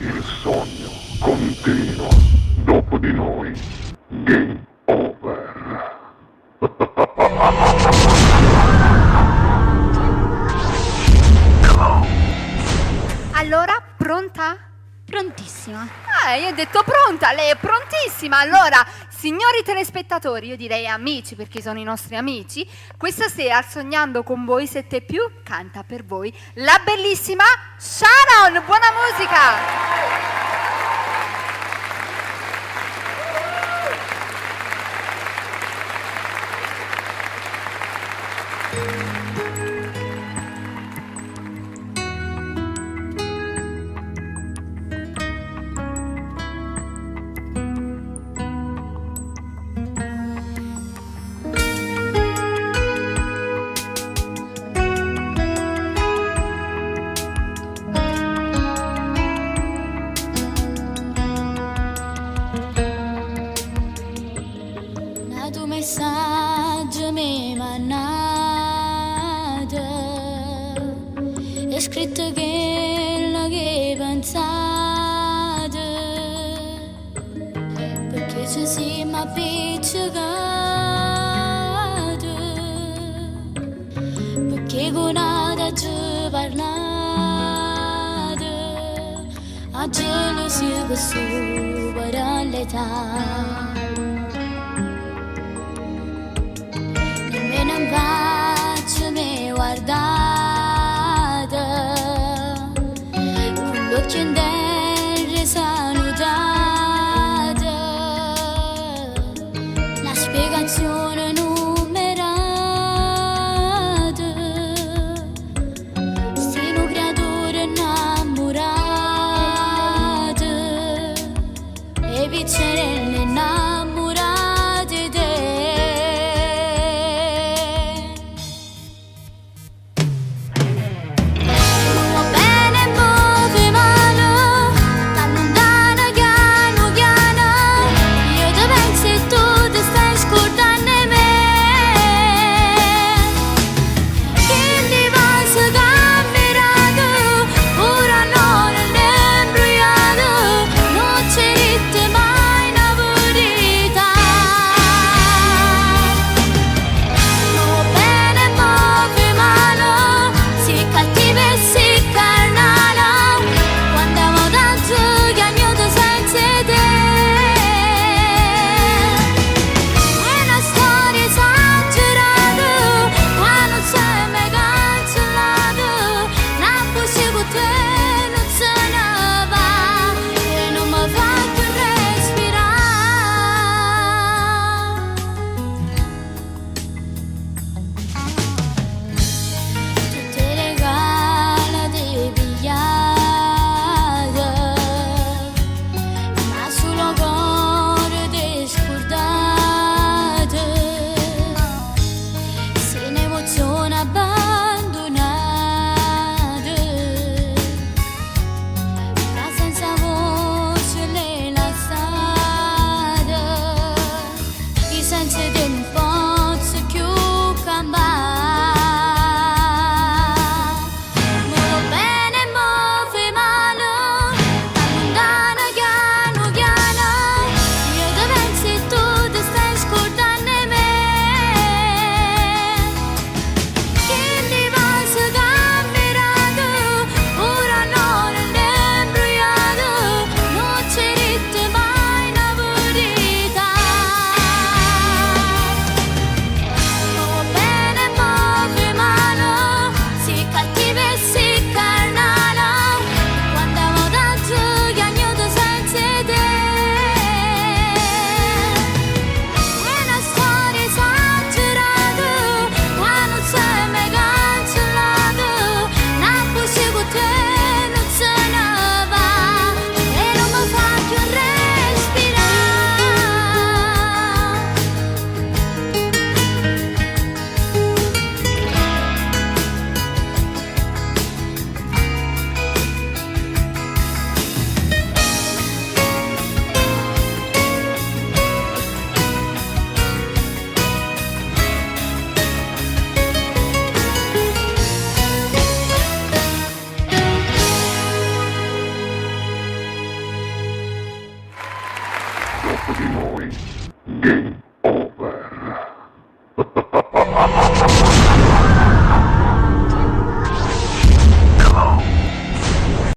Il sogno continua. Dopo di noi, game over. Allora, pronta? Prontissima. Io ho detto pronta, lei è prontissima. Allora, signori telespettatori, io direi amici perché sono i nostri amici, questa sera al Sognando con voi 7 più canta per voi la bellissima Sharon. Buona musica! Tu messaggio mi mandato, è scritto che pensate, perché ci siamo appiccicati, perché con nada ci parlate, a gelosia che supera l'età. Non faccio me guardate con l'occhio in terra salutate, la spiegazione numerata, stino creature innamorate e piccerelle innamorate te. Dopo di noi, game over.